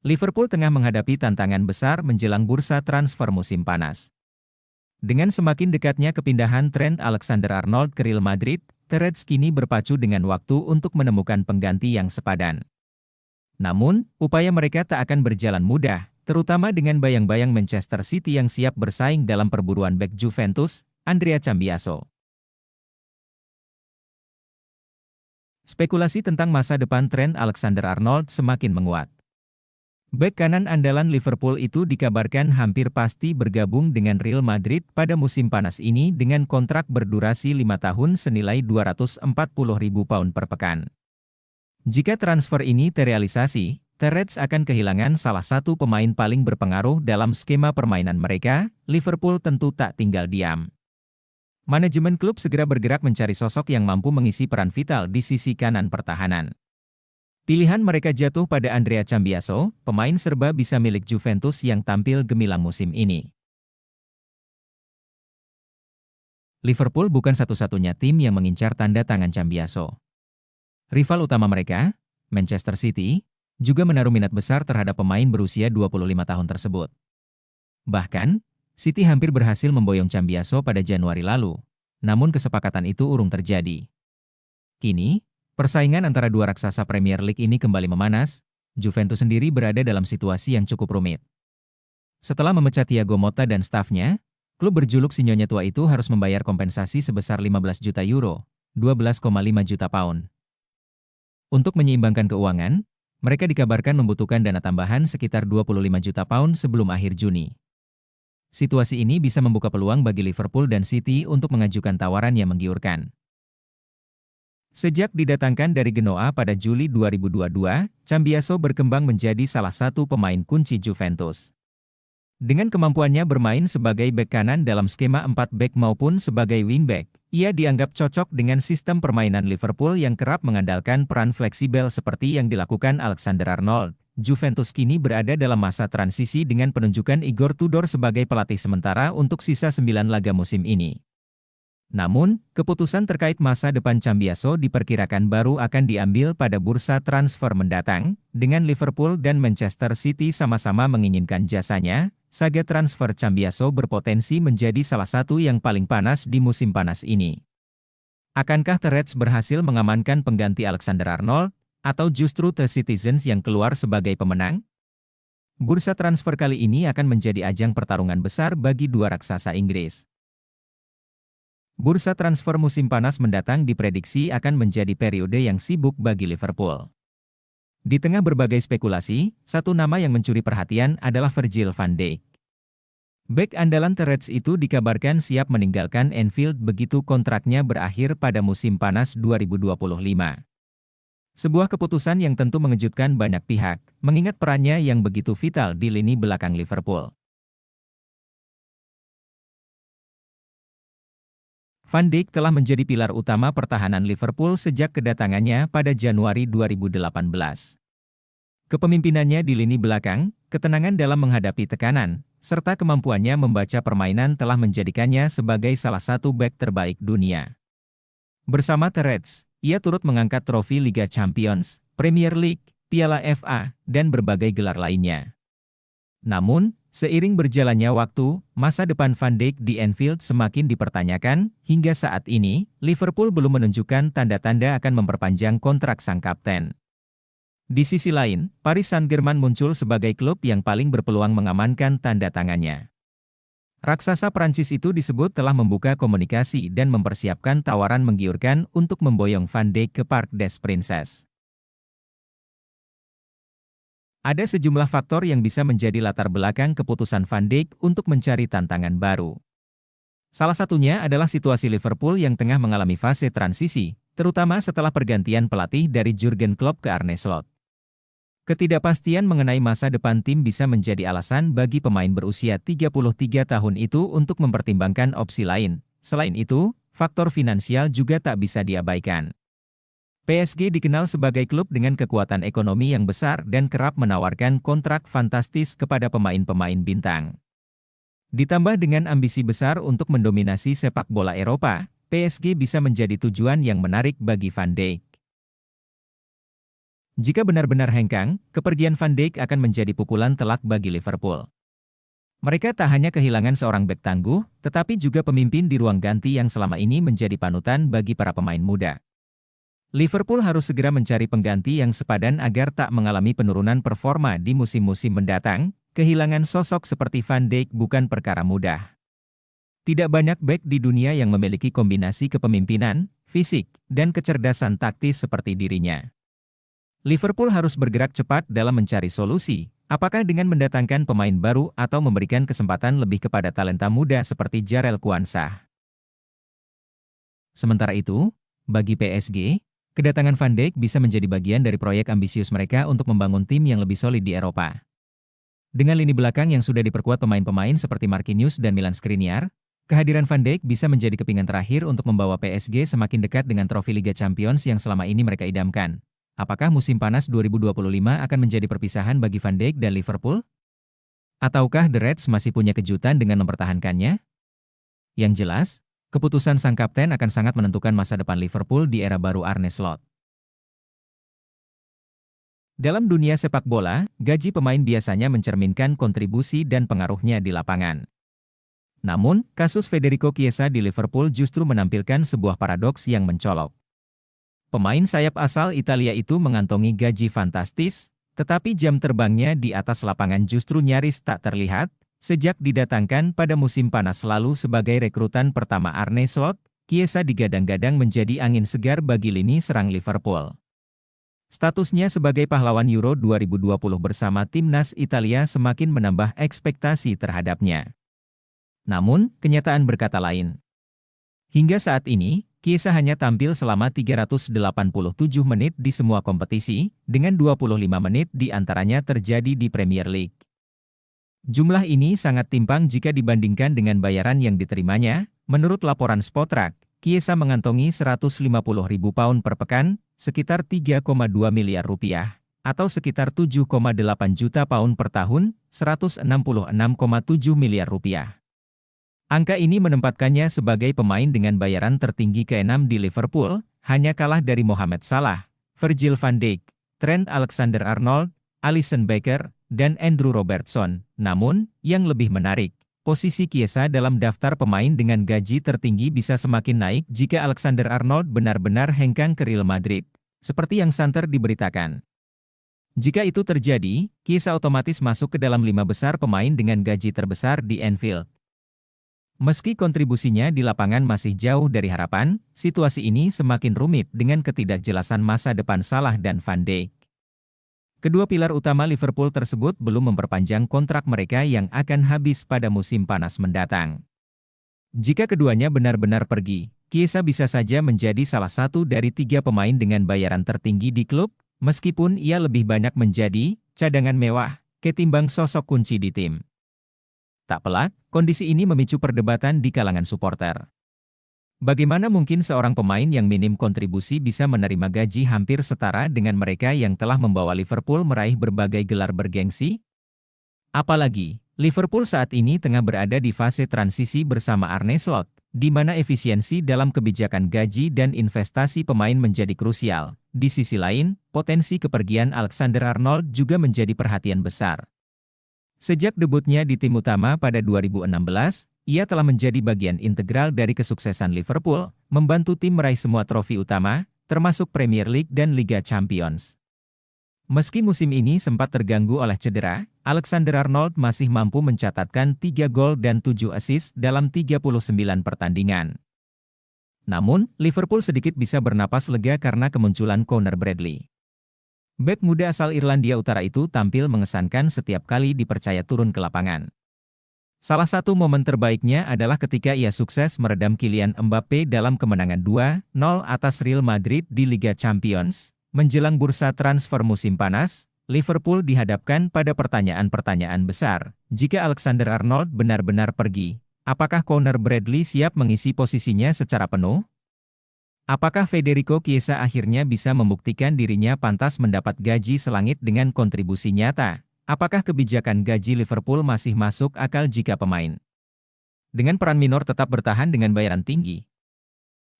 Liverpool tengah menghadapi tantangan besar menjelang bursa transfer musim panas. Dengan semakin dekatnya kepindahan Trent Alexander-Arnold ke Real Madrid, The Reds kini berpacu dengan waktu untuk menemukan pengganti yang sepadan. Namun, upaya mereka tak akan berjalan mudah, terutama dengan bayang-bayang Manchester City yang siap bersaing dalam perburuan bek Juventus, Andrea Cambiaso. Spekulasi tentang masa depan Trent Alexander-Arnold semakin menguat. Bek kanan andalan Liverpool itu dikabarkan hampir pasti bergabung dengan Real Madrid pada musim panas ini dengan kontrak berdurasi 5 tahun senilai 240.000 pound per pekan. Jika transfer ini terrealisasi, The Reds akan kehilangan salah satu pemain paling berpengaruh dalam skema permainan mereka. Liverpool tentu tak tinggal diam. Manajemen klub segera bergerak mencari sosok yang mampu mengisi peran vital di sisi kanan pertahanan. Pilihan mereka jatuh pada Andrea Cambiaso, pemain serba bisa milik Juventus yang tampil gemilang musim ini. Liverpool bukan satu-satunya tim yang mengincar tanda tangan Cambiaso. Rival utama mereka, Manchester City, juga menaruh minat besar terhadap pemain berusia 25 tahun tersebut. Bahkan, City hampir berhasil memboyong Cambiaso pada Januari lalu, namun kesepakatan itu urung terjadi. Kini, persaingan antara dua raksasa Premier League ini kembali memanas. Juventus sendiri berada dalam situasi yang cukup rumit. Setelah memecat Thiago Motta dan stafnya, klub berjuluk Sinyonya Tua itu harus membayar kompensasi sebesar 15 juta euro, 12,5 juta pound. Untuk menyeimbangkan keuangan, mereka dikabarkan membutuhkan dana tambahan sekitar 25 juta pound sebelum akhir Juni. Situasi ini bisa membuka peluang bagi Liverpool dan City untuk mengajukan tawaran yang menggiurkan. Sejak didatangkan dari Genoa pada Juli 2022, Cambiaso berkembang menjadi salah satu pemain kunci Juventus. Dengan kemampuannya bermain sebagai bek kanan dalam skema 4 bek maupun sebagai wingback, ia dianggap cocok dengan sistem permainan Liverpool yang kerap mengandalkan peran fleksibel seperti yang dilakukan Alexander-Arnold. Juventus kini berada dalam masa transisi dengan penunjukan Igor Tudor sebagai pelatih sementara untuk sisa 9 laga musim ini. Namun, keputusan terkait masa depan Cambiaso diperkirakan baru akan diambil pada bursa transfer mendatang, dengan Liverpool dan Manchester City sama-sama menginginkan jasanya. Saga transfer Cambiaso berpotensi menjadi salah satu yang paling panas di musim panas ini. Akankah The Reds berhasil mengamankan pengganti Alexander-Arnold, atau justru The Citizens yang keluar sebagai pemenang? Bursa transfer kali ini akan menjadi ajang pertarungan besar bagi dua raksasa Inggris. Bursa transfer musim panas mendatang diprediksi akan menjadi periode yang sibuk bagi Liverpool. Di tengah berbagai spekulasi, satu nama yang mencuri perhatian adalah Virgil van Dijk. Bek andalan The Reds itu dikabarkan siap meninggalkan Anfield begitu kontraknya berakhir pada musim panas 2025. Sebuah keputusan yang tentu mengejutkan banyak pihak, mengingat perannya yang begitu vital di lini belakang Liverpool. Van Dijk telah menjadi pilar utama pertahanan Liverpool sejak kedatangannya pada Januari 2018. Kepemimpinannya di lini belakang, ketenangan dalam menghadapi tekanan, serta kemampuannya membaca permainan telah menjadikannya sebagai salah satu bek terbaik dunia. Bersama The Reds, ia turut mengangkat trofi Liga Champions, Premier League, Piala FA, dan berbagai gelar lainnya. Namun, seiring berjalannya waktu, masa depan Van Dijk di Anfield semakin dipertanyakan. Hingga saat ini, Liverpool belum menunjukkan tanda-tanda akan memperpanjang kontrak sang kapten. Di sisi lain, Paris Saint-Germain muncul sebagai klub yang paling berpeluang mengamankan tanda tangannya. Raksasa Prancis itu disebut telah membuka komunikasi dan mempersiapkan tawaran menggiurkan untuk memboyong Van Dijk ke Parc des Princes. Ada sejumlah faktor yang bisa menjadi latar belakang keputusan Van Dijk untuk mencari tantangan baru. Salah satunya adalah situasi Liverpool yang tengah mengalami fase transisi, terutama setelah pergantian pelatih dari Jurgen Klopp ke Arne Slot. Ketidakpastian mengenai masa depan tim bisa menjadi alasan bagi pemain berusia 33 tahun itu untuk mempertimbangkan opsi lain. Selain itu, faktor finansial juga tak bisa diabaikan. PSG dikenal sebagai klub dengan kekuatan ekonomi yang besar dan kerap menawarkan kontrak fantastis kepada pemain-pemain bintang. Ditambah dengan ambisi besar untuk mendominasi sepak bola Eropa, PSG bisa menjadi tujuan yang menarik bagi Van Dijk. Jika benar-benar hengkang, kepergian Van Dijk akan menjadi pukulan telak bagi Liverpool. Mereka tak hanya kehilangan seorang bek tangguh, tetapi juga pemimpin di ruang ganti yang selama ini menjadi panutan bagi para pemain muda. Liverpool harus segera mencari pengganti yang sepadan agar tak mengalami penurunan performa di musim-musim mendatang. Kehilangan sosok seperti Van Dijk bukan perkara mudah. Tidak banyak bek di dunia yang memiliki kombinasi kepemimpinan, fisik, dan kecerdasan taktis seperti dirinya. Liverpool harus bergerak cepat dalam mencari solusi, apakah dengan mendatangkan pemain baru atau memberikan kesempatan lebih kepada talenta muda seperti Jarell Quansah. Sementara itu, bagi PSG, kedatangan Van Dijk bisa menjadi bagian dari proyek ambisius mereka untuk membangun tim yang lebih solid di Eropa. Dengan lini belakang yang sudah diperkuat pemain-pemain seperti Marquinhos dan Milan Skriniar, kehadiran Van Dijk bisa menjadi kepingan terakhir untuk membawa PSG semakin dekat dengan trofi Liga Champions yang selama ini mereka idamkan. Apakah musim panas 2025 akan menjadi perpisahan bagi Van Dijk dan Liverpool? Ataukah The Reds masih punya kejutan dengan mempertahankannya? Yang jelas, keputusan sang kapten akan sangat menentukan masa depan Liverpool di era baru Arne Slot. Dalam dunia sepak bola, gaji pemain biasanya mencerminkan kontribusi dan pengaruhnya di lapangan. Namun, kasus Federico Chiesa di Liverpool justru menampilkan sebuah paradoks yang mencolok. Pemain sayap asal Italia itu mengantongi gaji fantastis, tetapi jam terbangnya di atas lapangan justru nyaris tak terlihat. Sejak didatangkan pada musim panas lalu sebagai rekrutan pertama Arne Slot, Chiesa digadang-gadang menjadi angin segar bagi lini serang Liverpool. Statusnya sebagai pahlawan Euro 2020 bersama timnas Italia semakin menambah ekspektasi terhadapnya. Namun, kenyataan berkata lain. Hingga saat ini, Chiesa hanya tampil selama 387 menit di semua kompetisi, dengan 25 menit di antaranya terjadi di Premier League. Jumlah ini sangat timpang jika dibandingkan dengan bayaran yang diterimanya. Menurut laporan Spotrac, Chiesa mengantongi 150.000 pound per pekan, sekitar 3,2 miliar rupiah, atau sekitar 7,8 juta pound per tahun, 166,7 miliar rupiah. Angka ini menempatkannya sebagai pemain dengan bayaran tertinggi ke-6 di Liverpool, hanya kalah dari Mohamed Salah, Virgil van Dijk, Trent Alexander-Arnold, Alisson Becker, dan Andrew Robertson. Namun, yang lebih menarik, posisi Chiesa dalam daftar pemain dengan gaji tertinggi bisa semakin naik jika Alexander-Arnold benar-benar hengkang ke Real Madrid, seperti yang santer diberitakan. Jika itu terjadi, Chiesa otomatis masuk ke dalam 5 besar pemain dengan gaji terbesar di Anfield. Meski kontribusinya di lapangan masih jauh dari harapan, situasi ini semakin rumit dengan ketidakjelasan masa depan Salah dan Van Dijk. Kedua pilar utama Liverpool tersebut belum memperpanjang kontrak mereka yang akan habis pada musim panas mendatang. Jika keduanya benar-benar pergi, Chiesa bisa saja menjadi salah satu dari 3 pemain dengan bayaran tertinggi di klub, meskipun ia lebih banyak menjadi cadangan mewah ketimbang sosok kunci di tim. Tak pelak, kondisi ini memicu perdebatan di kalangan supporter. Bagaimana mungkin seorang pemain yang minim kontribusi bisa menerima gaji hampir setara dengan mereka yang telah membawa Liverpool meraih berbagai gelar bergengsi? Apalagi, Liverpool saat ini tengah berada di fase transisi bersama Arne Slot, di mana efisiensi dalam kebijakan gaji dan investasi pemain menjadi krusial. Di sisi lain, potensi kepergian Alexander-Arnold juga menjadi perhatian besar. Sejak debutnya di tim utama pada 2016, ia telah menjadi bagian integral dari kesuksesan Liverpool, membantu tim meraih semua trofi utama, termasuk Premier League dan Liga Champions. Meski musim ini sempat terganggu oleh cedera, Alexander-Arnold masih mampu mencatatkan 3 gol dan 7 assist dalam 39 pertandingan. Namun, Liverpool sedikit bisa bernapas lega karena kemunculan Conor Bradley. Bek muda asal Irlandia Utara itu tampil mengesankan setiap kali dipercaya turun ke lapangan. Salah satu momen terbaiknya adalah ketika ia sukses meredam Kylian Mbappe dalam kemenangan 2-0 atas Real Madrid di Liga Champions. Menjelang bursa transfer musim panas, Liverpool dihadapkan pada pertanyaan-pertanyaan besar. Jika Alexander-Arnold benar-benar pergi, apakah Conor Bradley siap mengisi posisinya secara penuh? Apakah Federico Chiesa akhirnya bisa membuktikan dirinya pantas mendapat gaji selangit dengan kontribusi nyata? Apakah kebijakan gaji Liverpool masih masuk akal jika pemain dengan peran minor tetap bertahan dengan bayaran tinggi?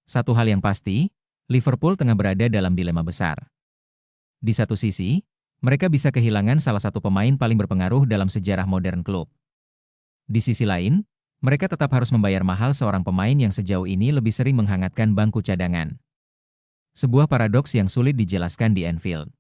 Satu hal yang pasti, Liverpool tengah berada dalam dilema besar. Di satu sisi, mereka bisa kehilangan salah satu pemain paling berpengaruh dalam sejarah modern klub. Di sisi lain, mereka tetap harus membayar mahal seorang pemain yang sejauh ini lebih sering menghangatkan bangku cadangan. Sebuah paradoks yang sulit dijelaskan di Anfield.